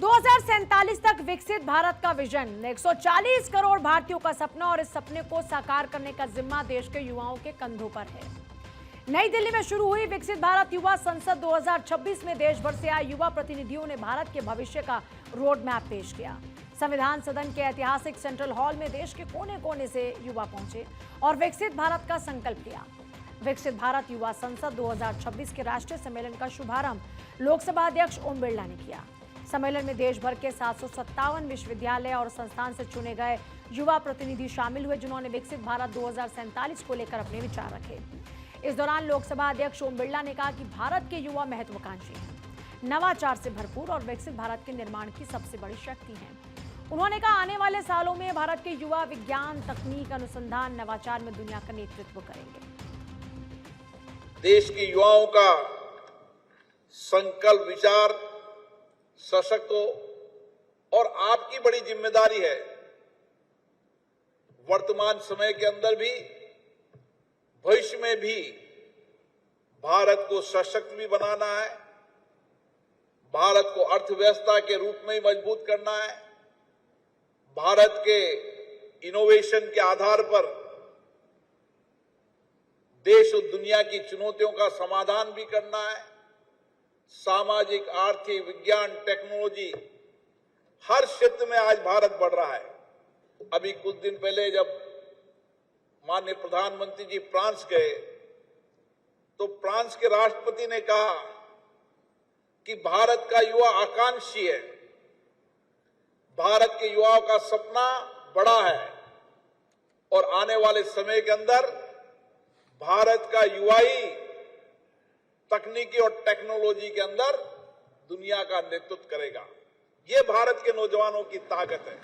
2047 तक विकसित भारत का विजन, 140 करोड़ भारतीयों का सपना और इस सपने को साकार करने का जिम्मा देश के युवाओं के कंधों पर है। नई दिल्ली में शुरू हुई विकसित भारत युवा संसद 2026 में देश भर से आए युवा प्रतिनिधियों ने भारत के भविष्य का रोड मैप पेश किया। संविधान सदन के ऐतिहासिक सेंट्रल हॉल में देश के कोने कोने से युवा पहुंचे और विकसित भारत का संकल्प लिया। विकसित भारत युवा संसद 2026 के राष्ट्रीय सम्मेलन का शुभारंभ लोकसभा अध्यक्ष ओम बिरला ने किया। सम्मेलन में देश भर के 757 विश्वविद्यालय और संस्थान से चुने गए युवा प्रतिनिधि शामिल हुए, जिन्होंने विकसित भारत 2047 को लेकर अपने विचार रखे। इस दौरान लोकसभा अध्यक्ष ओम बिरला ने कहा कि भारत के युवा महत्वाकांक्षी हैं, नवाचार से भरपूर और विकसित भारत के निर्माण की सबसे बड़ी शक्ति हैं। उन्होंने कहा, आने वाले सालों में भारत के युवा विज्ञान, तकनीक, अनुसंधान, नवाचार में दुनिया का नेतृत्व करेंगे। देश के युवाओं का संकल्प, विचार सशक्त हो और आपकी बड़ी जिम्मेदारी है वर्तमान समय के अंदर भी, भविष्य में भी भारत को सशक्त भी बनाना है, भारत को अर्थव्यवस्था के रूप में ही मजबूत करना है, भारत के इनोवेशन के आधार पर देश और दुनिया की चुनौतियों का समाधान भी करना है। सामाजिक, आर्थिक, विज्ञान, टेक्नोलॉजी हर क्षेत्र में आज भारत बढ़ रहा है। अभी कुछ दिन पहले जब माननीय प्रधानमंत्री जी फ्रांस गए तो फ्रांस के राष्ट्रपति ने कहा कि भारत का युवा आकांक्षी है, भारत के युवाओं का सपना बड़ा है और आने वाले समय के अंदर भारत का युवा ही तकनीकी और टेक्नोलॉजी के अंदर दुनिया का नेतृत्व करेगा। ये भारत के नौजवानों की ताकत है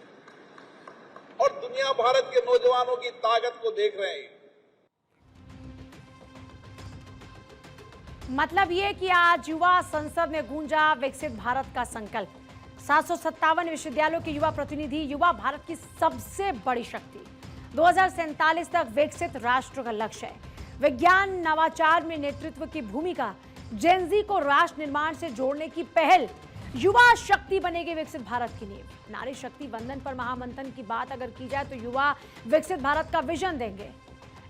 और दुनिया भारत के नौजवानों की ताकत को देख रहे हैं। मतलब ये कि आज युवा संसद में गूंजा विकसित भारत का संकल्प। 757 विश्वविद्यालयों के युवा प्रतिनिधि, युवा भारत की सबसे बड़ी शक्ति। 2047 तक विकसित राष्ट्र का लक्ष्य है। विज्ञान, नवाचार में नेतृत्व की भूमिका, जेन-ज़ी को राष्ट्र निर्माण से जोड़ने की पहल, युवा शक्ति बनेगी विकसित भारत की नींव। नारी शक्ति वंदन पर महामंथन की बात अगर की जाए तो युवा विकसित भारत का विजन देंगे।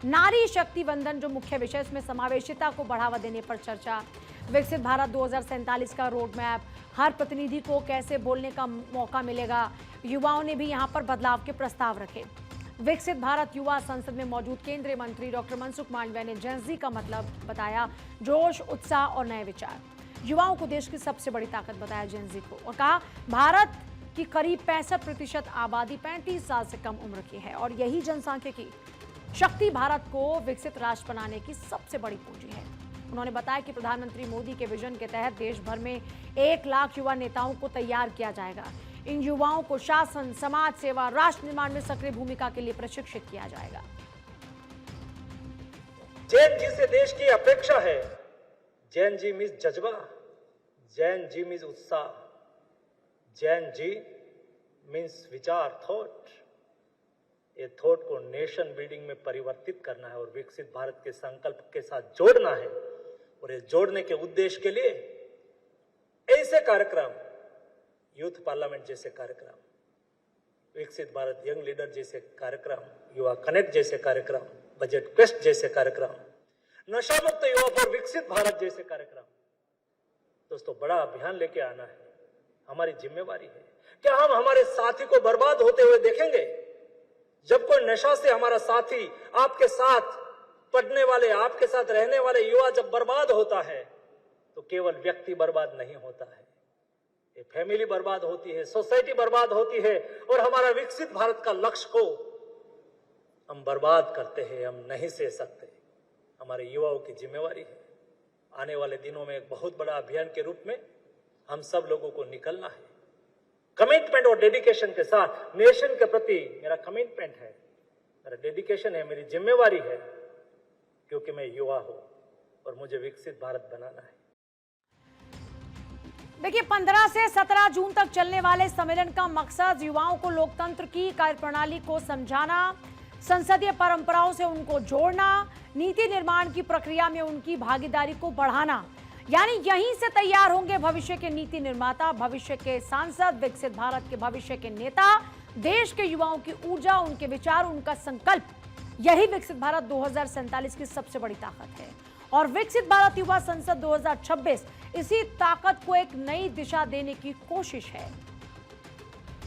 नारी शक्ति वंदन जो मुख्य विषय, इसमें समावेशिता को बढ़ावा देने पर चर्चा, विकसित भारत 2047 का रोड मैप, हर प्रतिनिधि को कैसे बोलने का मौका मिलेगा। युवाओं ने भी यहाँ पर बदलाव के प्रस्ताव रखे। विकसित भारत युवा संसद में मौजूद केंद्रीय मंत्री डॉक्टर मनसुख मांडविया ने जेन-ज़ी का मतलब बताया, जोश, उत्साह और नए विचार। युवाओं को देश की सबसे बड़ी ताकत बताया जेन-ज़ी को और कहा, भारत की करीब 65% आबादी 35 साल से कम उम्र की है और यही जनसांख्यिकी शक्ति भारत को विकसित राष्ट्र बनाने की सबसे बड़ी पूंजी है। उन्होंने बताया कि प्रधानमंत्री मोदी के विजन के तहत देश भर में 1 लाख युवा नेताओं को तैयार किया जाएगा। इन युवाओं को शासन, समाज सेवा, राष्ट्र निर्माण में सक्रिय भूमिका के लिए प्रशिक्षित किया जाएगा। जेन-जी से देश की अपेक्षा है। जेन-जी मीन्स जज्बा, जेन-जी मीन्स उत्साह, जेन-जी मीन्स विचार, थॉट। ये थॉट को नेशन बिल्डिंग में परिवर्तित करना है और विकसित भारत के संकल्प के साथ जोड़ना है। और ये जोड़ने के उद्देश्य के लिए ऐसे कार्यक्रम, यूथ पार्लियामेंट जैसे कार्यक्रम, विकसित भारत यंग लीडर जैसे कार्यक्रम, युवा कनेक्ट जैसे कार्यक्रम, बजट क्वेस्ट जैसे कार्यक्रम, नशा मुक्त युवा पर विकसित भारत जैसे कार्यक्रम, दोस्तों बड़ा अभियान लेके आना है। हमारी जिम्मेवारी है। क्या हम हमारे साथी को बर्बाद होते हुए देखेंगे? जब कोई नशा से हमारा साथी, आपके साथ पढ़ने वाले, आपके साथ रहने वाले युवा जब बर्बाद होता है तो केवल व्यक्ति बर्बाद नहीं होता है, ये फैमिली बर्बाद होती है, सोसाइटी बर्बाद होती है और हमारा विकसित भारत का लक्ष्य को हम बर्बाद करते हैं। हम नहीं सह सकते। हमारे युवाओं की जिम्मेवारी है। आने वाले दिनों में एक बहुत बड़ा अभियान के रूप में हम सब लोगों को निकलना है। कमिटमेंट और डेडिकेशन के साथ नेशन के प्रति मेरा कमिटमेंट है, मेरा डेडिकेशन है, मेरी जिम्मेवारी है, क्योंकि मैं युवा हूं और मुझे विकसित भारत बनाना है। देखिए, 15 से 17 जून तक चलने वाले सम्मेलन का मकसद युवाओं को लोकतंत्र की कार्यप्रणाली को समझाना, संसदीय परंपराओं से उनको जोड़ना, नीति निर्माण की प्रक्रिया में उनकी भागीदारी को बढ़ाना, यानी यहीं से तैयार होंगे भविष्य के नीति निर्माता, भविष्य के सांसद, विकसित भारत के भविष्य के नेता। देश के युवाओं की ऊर्जा, उनके विचार, उनका संकल्प, यही विकसित भारत 2047 की सबसे बड़ी ताकत है। और विकसित भारत युवा संसद 2026 इसी ताकत को एक नई दिशा देने की कोशिश है।